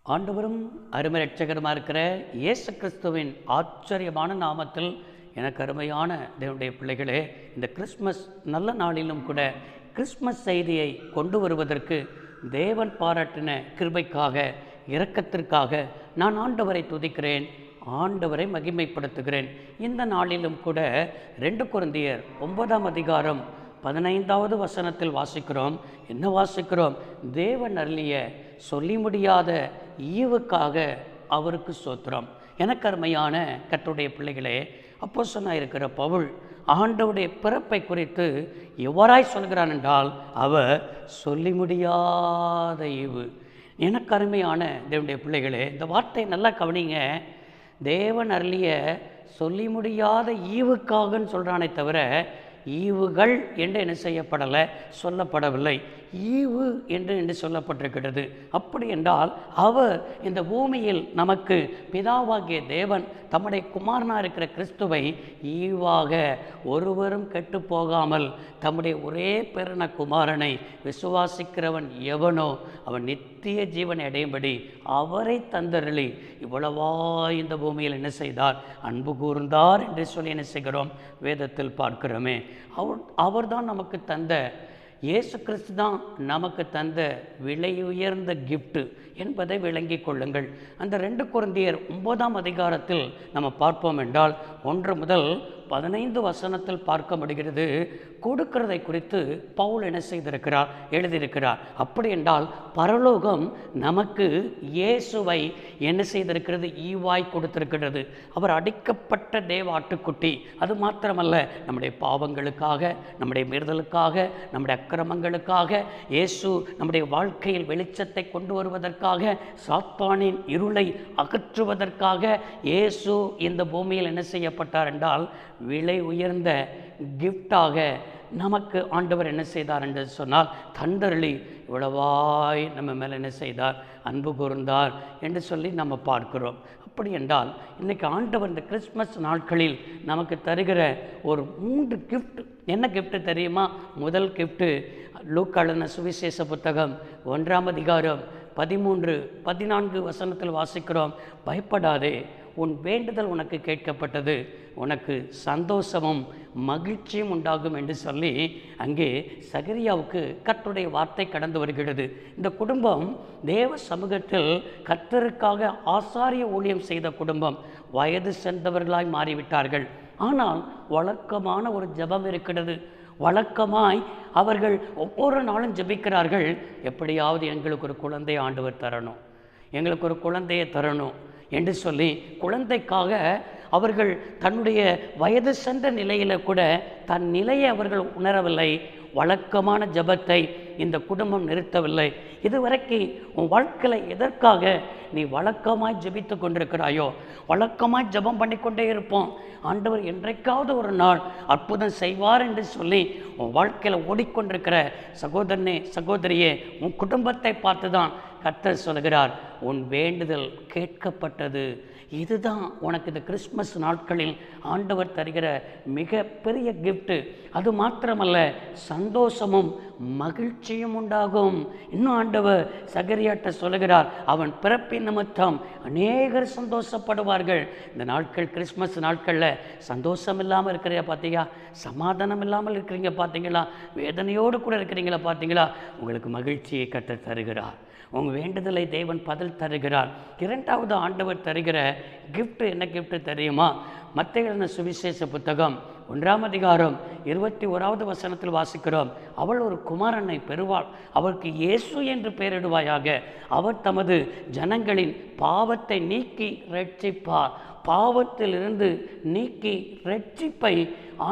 ஆண்டவரும் அருமை ரட்சகருமாக இருக்கிற இயேசு கிறிஸ்துவின் ஆச்சரியமான நாமத்தில் எனக்கு அருமையான தேவனுடைய பிள்ளைகளே, இந்த கிறிஸ்மஸ் நல்ல நாளிலும் கூட கிறிஸ்மஸ் செய்தியை கொண்டு வருவதற்கு தேவன் பாராட்டின கிருபைக்காக, இரக்கத்திற்காக நான் ஆண்டவரை துதிக்கிறேன், ஆண்டவரை மகிமைப்படுத்துகிறேன். இந்த நாளிலும் கூட 2 கொரிந்தியர் 9ஆம் அதிகாரம் 15வது வசனத்தில் வாசிக்கிறோம். என்ன வாசிக்கிறோம்? தேவன் அருளிய சொல்லி முடியாத ஈவுக்காக அவருக்கு ஸ்தோத்திரம். எனக்கு அருமையான கர்த்தருடைய பிள்ளைகளே, அப்போஸ்தலனாய் இருக்கிற பவுல் ஆண்டவருடைய பிறப்பை குறித்து எவ்வாறாய் சொல்கிறான் என்றால், அவர் சொல்லி முடியாத ஈவு. எனக்கு அருமையான தேவனுடைய பிள்ளைகளே, இந்த வார்த்தை நல்லா கவனிங்க. தேவன் அருளிய சொல்லி முடியாத ஈவுக்காகன்னு சொல்கிறானே தவிர ஈவுகள் என்று என்ன செய்யப்படலை, சொல்லப்படவில்லை. ஈவு என்று சொல்லப்பட்டிருக்கிறது. அப்படி என்றால் அவர் இந்த பூமியில் நமக்கு பிதாவாகிய தேவன் தம்முடைய குமாரனாக இருக்கிற கிறிஸ்துவை ஈவாக ஒருவரும் கெட்டு போகாமல் தம்முடைய ஒரே பேரான குமாரனை விசுவாசிக்கிறவன் எவனோ அவன் நித்திய ஜீவனை அடையும்படி அவரை தந்தருளி இவ்வளவா இந்த பூமியில் என்ன செய்தார், அன்பு கூர்ந்தார் என்று சொல்லி என்ன செய்கிறோம், வேதத்தில் பார்க்கிறோமே. அவர்தான் நமக்கு தந்த, இயேசு கிறிஸ்து தான் நமக்கு தந்த விலை உயர்ந்த கிஃப்ட் என்பதை விளங்கி கொள்ளுங்கள். அந்த 2 கொரிந்தியர் 9ஆம் அதிகாரத்தில் நம்ம பார்ப்போம் என்றால் 1 முதல் 15 வசனத்தில் பார்க்க முடிகிறது. கொடுக்கிறதை குறித்து பவுல் என்ன செய்திருக்கிறார், எழுதியிருக்கிறார். அப்படி என்றால் பரலோகம் நமக்கு இயேசுவை என்ன செய்திருக்கிறது, ஈவாய் கொடுத்திருக்கிறது. அவர் அடிக்கப்பட்ட தேவ ஆட்டுக்குட்டி. அது மாத்திரமல்ல, நம்முடைய பாவங்களுக்காக, நம்முடைய மீறுதலுக்காக, நம்முடைய அக்கிரமங்களுக்காக இயேசு நம்முடைய வாழ்க்கையில் வெளிச்சத்தை கொண்டு வருவதற்காக, சாத்தானின் இருளை அகற்றுவதற்காக இயேசு இந்த பூமியில் என்ன செய்யப்பட்டார் என்றால் விலை உயர்ந்த கிஃப்டாக நமக்கு ஆண்டவர் என்ன செய்தார் என்று சொன்னால் தந்தருளி இவ்வளவாய் நம்ம மேலே என்ன செய்தார், அன்பு கூர்ந்தார் என்று சொல்லி நம்ம பார்க்கிறோம். அப்படி என்றால் இன்றைக்கி ஆண்டவர் இந்த கிறிஸ்மஸ் நாட்களில் நமக்கு தருகிற ஒரு 3 கிஃப்ட். என்ன கிஃப்ட் தெரியுமா? முதல் கிஃப்ட்டு லூக்கா எழுதின சுவிசேஷ புத்தகம் 1ஆம் அதிகாரம் 13-14 வசனத்தில் வாசிக்கிறோம். பயப்படாதே, உன் வேண்டுதல் உனக்கு கேட்கப்பட்டது, உனக்கு சந்தோஷமும் மகிழ்ச்சியும் உண்டாகும் என்று சொல்லி அங்கே சகரியாவுக்கு கர்த்தருடைய வார்த்தை கடந்து வருகிறது. இந்த குடும்பம் தேவ சமூகத்தில் கர்த்தருக்காக ஆசாரிய ஊழியம் செய்த குடும்பம். வயது சென்றவர்களாய் மாறிவிட்டார்கள். ஆனால் வழக்கமான ஒரு ஜெபம் இருக்கிறது. வழக்கமாய் அவர்கள் ஒவ்வொரு நாளும் ஜெபிக்கிறார்கள், எப்படியாவது எங்களுக்கு ஒரு குழந்தை ஆண்டவர் தரணும், எங்களுக்கு ஒரு குழந்தையை தரணும் என்று சொல்லி குழந்தைக்காக அவர்கள் தன்னுடைய வயது சென்ற நிலையில் கூட தன் நிலையை அவர்கள் உணரவில்லை. வழக்கமான ஜெபத்தை இந்த குடும்பம் நிறுத்தவில்லை. இதுவரைக்கும் உன் வாழ்க்கையில் எதற்காக நீ வழக்கமாய் ஜெபித்து கொண்டிருக்கிறாயோ, வழக்கமாய் ஜெபம் பண்ணிக்கொண்டே இருப்போம், ஆண்டவர் என்றைக்காவது ஒரு நாள் அற்புதம் செய்வார் என்று சொல்லி உன் வாழ்க்கையில் ஓடிக்கொண்டிருக்கிற சகோதரனே, சகோதரியே, உன் குடும்பத்தை பார்த்து தான் கர்த்தர் சொல்கிறார், உன் வேண்டுதல் கேட்கப்பட்டது. இதுதான் உனக்கு இந்த கிறிஸ்மஸ் நாட்களில் ஆண்டவர் தருகிற மிக பெரிய கிஃப்ட்டு. அது மாத்திரமல்ல, சந்தோஷமும் மகிழ்ச்சியும் உண்டாகும். இன்னும் ஆண்டவர் சகரியாட்ட சொல்லுகிறார், அவன் பிறப்பின் நிமித்தம் அநேகர் சந்தோஷப்படுவார்கள். இந்த நாட்கள் கிறிஸ்மஸ் நாட்களில் சந்தோஷம் இல்லாமல் இருக்கிறீங்க பார்த்தீங்களா, சமாதானம் இல்லாமல் இருக்கிறீங்க பார்த்தீங்களா, வேதனையோடு கூட இருக்கிறீங்களா பார்த்தீங்களா, உங்களுக்கு மகிழ்ச்சியை கர்த்தர் தருகிறார். உங்கள் வேண்டுதலை தேவன் பதில் தருகிறார். 2வது ஆண்டவர் தருகிற கிஃப்ட் என்ன கிஃப்ட் தெரியுமா? மத்தேயு எழுதின சுவிசேஷ புத்தகம் 1ஆம் அதிகாரம் 21வது வசனத்தில் வாசிக்கிறோம். அவள் ஒரு குமாரனை பெறுவாள், அவருக்கு இயேசு என்று பெயரிடுவாயாக. அவர் தமது ஜனங்களின் பாவத்தை நீக்கி ரட்சிப்பார். பாவத்திலிருந்து நீக்கி ரட்சிப்பை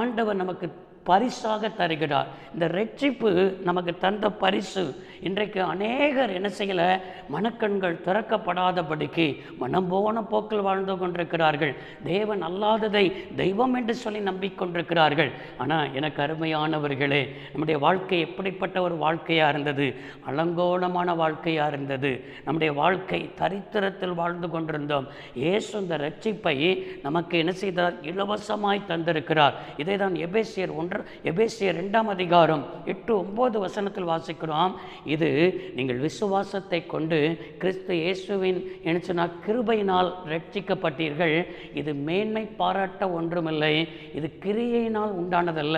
ஆண்டவர் நமக்கு பரிசாக தருகிறார். இந்த ரட்சிப்பு நமக்கு தந்த பரிசு இன்றைக்கு அநேகர் என்ன செய்யலை, மனக்கண்கள் திறக்கப்படாதபடிக்கு மனம் போன போக்கில் வாழ்ந்து கொண்டிருக்கிறார்கள். தேவன் அல்லாததை தெய்வம் என்று சொல்லி நம்பிக்கொண்டிருக்கிறார்கள். ஆனால் எனக்கு அருமையானவர்களே, நம்முடைய வாழ்க்கை எப்படிப்பட்ட ஒரு வாழ்க்கையாக இருந்தது, அலங்கோலமான வாழ்க்கையாக இருந்தது. நம்முடைய வாழ்க்கை தரித்திரத்தில் வாழ்ந்து கொண்டிருந்தோம். இயேசு இந்த ரட்சிப்பை நமக்கு என்ன செய்தார், இலவசமாய் தந்திருக்கிறார். இதை தான் எபேசியர் 1 எபேசியர் 2:8-9 வசனத்தில் வாசிக்கிறோம். இது நீங்கள் விசுவாசத்தை கொண்டு கிறிஸ்து இயேசுவின் என்ன கிருபையினால் ரட்சிக்கப்பட்டீர்கள். இது மேன்மை பாராட்ட ஒன்றுமில்லை, இது கிரியையினால் உண்டானதல்ல,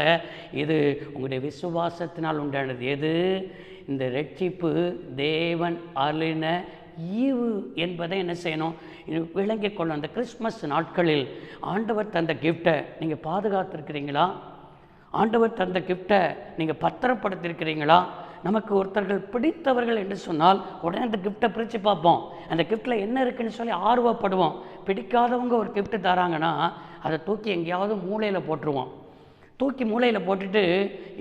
இது உங்களுடைய விசுவாசத்தினால் உண்டானது. எது? இந்த ரட்சிப்பு தேவன் அருளின ஈவு என்பதை என்ன செய்யணும், விளங்கிக் கொள்ளும். அந்த கிறிஸ்மஸ் நாட்களில் ஆண்டவர் தந்த கிஃப்டை நீங்கள் பாதுகாத்திருக்கிறீங்களா? ஆண்டவர் தந்த கிஃப்டை நீங்கள் பத்திரப்படுத்தியிருக்கிறீங்களா? நமக்கு ஒருத்தர்கள் பிடித்தவர்கள் என்று சொன்னால் உடனே அந்த கிஃப்டை பிரித்து பார்ப்போம். அந்த கிஃப்டில் என்ன இருக்குன்னு சொல்லி ஆர்வப்படுவோம். பிடிக்காதவங்க ஒரு கிஃப்ட்டு தராங்கன்னா அதை தூக்கி எங்கேயாவது மூலையில் போட்டுருவோம். தூக்கி மூலையில் போட்டுட்டு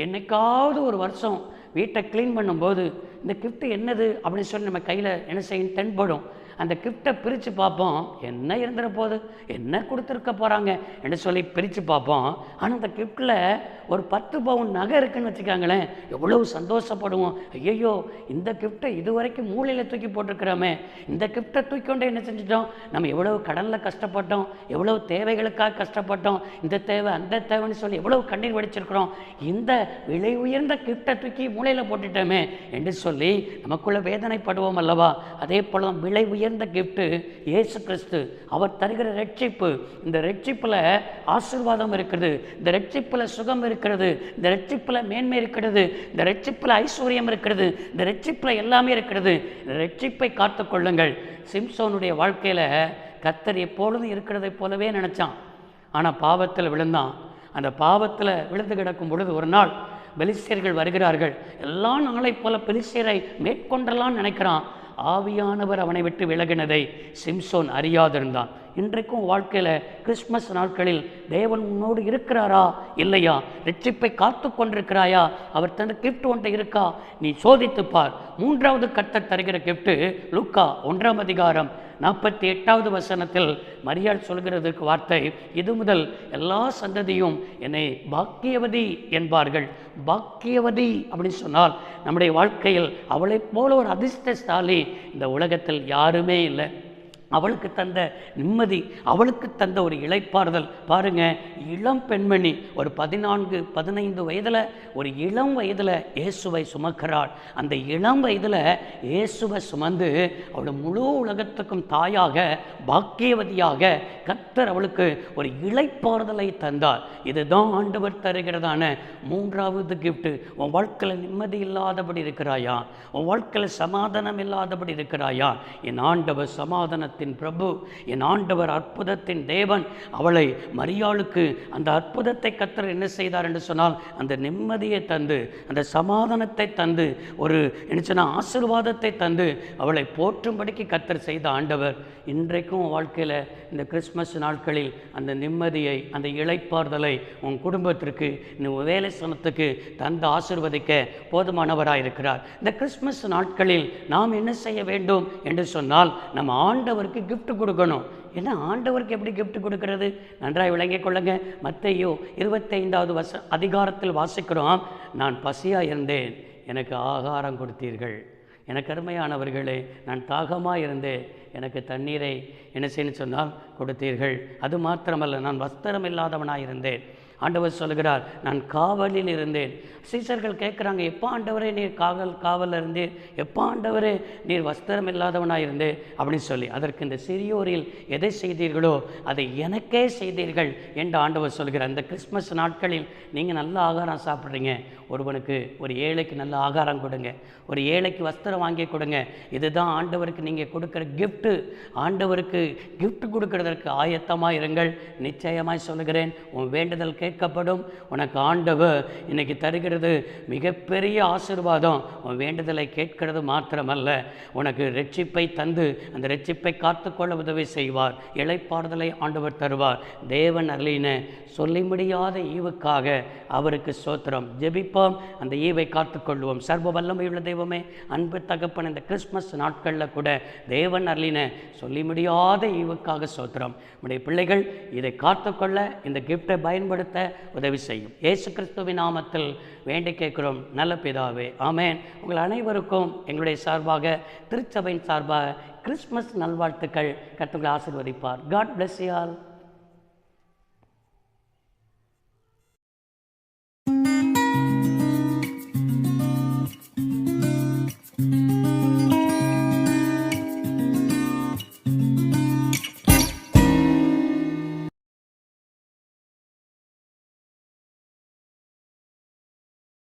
என்னைக்காவது ஒரு வருஷம் வீட்டை க்ளீன் பண்ணும்போது இந்த கிஃப்ட்டு என்னது அப்படின்னு சொல்லி நம்ம கையில் என்ன செய்யும் தென்படும். அந்த கிஃப்டை பிரித்து பார்ப்போம், என்ன இருந்துட போகுது, என்ன கொடுத்துருக்க போகிறாங்க என்று சொல்லி பிரித்து பார்ப்போம். ஆனால் அந்த கிஃப்டில் ஒரு 10 பவுன் நகை இருக்குதுன்னு வச்சுக்காங்களேன், எவ்வளவு சந்தோஷப்படுவோம். ஐயோ, இந்த கிஃப்டை இதுவரைக்கும் மூலையில் தூக்கி போட்டிருக்கிறோமே, இந்த கிஃப்டை தூக்கி கொண்டு என்ன செஞ்சிட்டோம், நம்ம எவ்வளவு கடனில் கஷ்டப்பட்டோம், எவ்வளவு தேவைகளுக்காக கஷ்டப்பட்டோம், இந்த தேவை அந்த தேவைன்னு சொல்லி எவ்வளவு கண்ணீர் வடிச்சிருக்கிறோம், இந்த விலை உயர்ந்த கிஃப்டை தூக்கி மூலையில் போட்டுட்டோமே என்று சொல்லி நமக்குள்ள வேதனைப்படுவோம் அல்லவா? அதே போல விலை உயர்ந்த கிஃப்ட்டு இயேசு கிறிஸ்து, அவர் தருகிற ரட்சிப்பு. இந்த ரட்சிப்பில் ஆசீர்வாதம் இருக்கிறது, இந்த ரட்சிப்பில் சுகம் இருக்கிறது, இந்த ரட்சிப்பில் மேன்மை இருக்கிறது, இந்த ரட்சிப்பில் ஐஸ்வர்யம் இருக்கிறது, இந்த ரட்சிப்பில் எல்லாமே இருக்கிறது. இந்த ரட்சிப்பை காத்து கொள்ளுங்கள். சிம்சோனுடைய வாழ்க்கையில் கர்த்தர் எப்பொழுதும் இருக்கிறதை போலவே நினச்சான். ஆனால் பாவத்தில் விழுந்தான். அந்த பாவத்தில் விழுந்து கிடக்கும் பொழுது ஒரு நாள் பெலிஸ்தியர்கள் வருகிறார்கள். எல்லா நாளை போல பெலிஸ்தியரை மேற்கொண்டெல்லாம் நினைக்கிறான். ஆவியானவர் அவனை விட்டு விலகினதை சிம்சோன் அறியாதிருந்தான். இன்றைக்கும் வாழ்க்கையில் கிறிஸ்மஸ் நாட்களில் தேவன் உன்னோடு இருக்கிறாரா இல்லையா? ரட்சிப்பை காத்து கொண்டிருக்கிறாயா? அவர் தந்த கிஃப்ட் ஒன்றை இருக்கா? நீ சோதித்துப்பார். 3வது கர்த்தர் தருகிற கிஃப்ட்டு லூக்கா 1:48 வசனத்தில் மரியாள் சொல்கிறதுக்கு வார்த்தை, இது முதல் எல்லா சந்ததியும் என்னை பாக்கியவதி என்பார்கள். பாக்கியவதி அப்படின்னு சொன்னால் நம்முடைய வாழ்க்கையில் அவளை போல ஒரு அதிர்ஷ்டசாலி இந்த உலகத்தில் யாருமே இல்லை. அவளுக்கு தந்த நிம்மதி, அவளுக்கு தந்த ஒரு இளைப்பாறுதல் பாருங்க. இளம் பெண்மணி ஒரு 14-15 வயதில், ஒரு இளம் வயதில் இயேசுவை சுமக்கிறாள். அந்த இளம் வயதில் இயேசுவை சுமந்து அவள் முழு உலகத்துக்கும் தாயாக, பாக்கியவதியாக கர்த்தர் அவளுக்கு ஒரு இளைப்பாறுதலை தந்தார். இதுதான் ஆண்டவர் தருகிறதான 3வது கிஃப்ட். உன் வாழ்க்கையில் நிம்மதி இல்லாதபடி இருக்கிறாயா? உன் வாழ்க்கையில் சமாதானம் இல்லாதபடி இருக்கிறாயா? என் ஆண்டவர் சமாதானத்தை பிரபு, என் ஆண்டவர் அற்புதத்தின் தேவன். அவளை மரியாளுக்கு அந்த அற்புதத்தை கர்த்தர் என்ன செய்தார் என்று சொன்னால் அந்த நிம்மதியை தந்து, அந்த சமாதானத்தை தந்து, ஒரு என்ன ஆசீர்வாதத்தை தந்து அவளை போற்றும்படிக்கு கர்த்தர் செய்த ஆண்டவர் இன்றைக்கும் வாழ்க்கையில் இந்த கிறிஸ்மஸ் நாட்களில் அந்த நிம்மதியை, அந்த இளைப்பாறுதலை உன் குடும்பத்திற்கு, உன் வேலை ஸ்தலத்துக்கு தந்து ஆசீர்வதிக்க போதுமானவராக இருக்கிறார். இந்த கிறிஸ்மஸ் நாட்களில் நாம் என்ன செய்ய வேண்டும் என்று சொன்னால் நம்ம ஆண்டவருக்கு கிஃப்ட் கொடுக்கணும். ஏன்னா ஆண்டவருக்கு எப்படி கிஃப்ட் கொடுக்கிறது? நன்றாக விளங்கிக் கொள்ளுங்க. மத்தேயு 25வது அதிகாரத்தில் வாசிக்கிறோம், நான் பசியாக இருந்தேன், எனக்கு ஆகாரம் கொடுத்தீர்கள். எனக்கு அருமையானவர்களே, நான் தாகமாக இருந்தேன், எனக்கு தண்ணீரை என்ன செய்யணும்னு சொன்னால் கொடுத்தீர்கள். அது மாத்திரமல்ல, நான் வஸ்திரம் இல்லாதவனாக இருந்தேன். ஆண்டவர் சொல்கிறார், நான் காவலில் இருந்தேன். சீசர்கள் கேட்குறாங்க, எப்போ ஆண்டவரே நீர் காவலில் இருந்தேன், எப்போ ஆண்டவரே நீர் வஸ்திரம் இல்லாதவனாக இருந்தேன் அப்படின்னு சொல்லி. அதற்கு இந்த சிறியோரில் எதை செய்தீர்களோ அதை எனக்கே செய்தீர்கள் என்று ஆண்டவர் சொல்கிறார். இந்த கிறிஸ்மஸ் நாட்களில் நீங்கள் நல்ல ஆகாரம் சாப்பிட்றீங்க, ஒருவனுக்கு, ஒரு ஏழைக்கு நல்ல ஆகாரம் கொடுங்க, ஒரு ஏழைக்கு வஸ்திரம் வாங்கி கொடுங்க. இதுதான் ஆண்டவருக்கு நீங்கள் கொடுக்குற கிஃப்ட்டு. ஆண்டவருக்கு கிஃப்ட் கொடுக்கறதற்கு ஆயத்தமாக இருங்கள். நிச்சயமாய் சொல்லுகிறேன், உன் வேண்டுதல் கேட்கப்படும். உனக்கு ஆண்டவர் இன்னைக்கு தருகிறது மிகப்பெரிய ஆசீர்வாதம். உன் வேண்டுதலை கேட்கிறது மாத்திரமல்ல, உனக்கு ரட்சிப்பை தந்து அந்த ரட்சிப்பை காத்துக்கொள்ள உதவி செய்வார். இளைப்பாறுதலை ஆண்டவர் தருவார். தேவன் அருளின சொல்லி முடியாத ஈவுக்காக அவருக்கு ஸ்தோத்திரம். ஜெபிப்போம், அந்த ஈவை காத்துக்கொள்வோம். சர்வ வல்லமையுள்ள தெய்வமே, அன்பு தகப்பன், இந்த கிறிஸ்மஸ் நாட்களில் கூட தேவன் அருளின சொல்லி முடியாத ஈவுக்காக ஸ்தோத்திரம். உடைய பிள்ளைகள் இதை காத்துக்கொள்ள இந்த கிஃப்டை பயன்படுத்த உதவி செய்யும். இயேசு கிறிஸ்துவின் நாமத்தில் வேண்டி கேட்கிறோம் நல்ல பிதாவே, ஆமேன். உங்கள் அனைவருக்கும் எங்களுடைய சார்பாக, திருச்சபையின் சார்பாக கிறிஸ்மஸ் நல்வாழ்த்துக்கள். கர்த்தர் ஆசீர்வதிப்பார். God bless you all.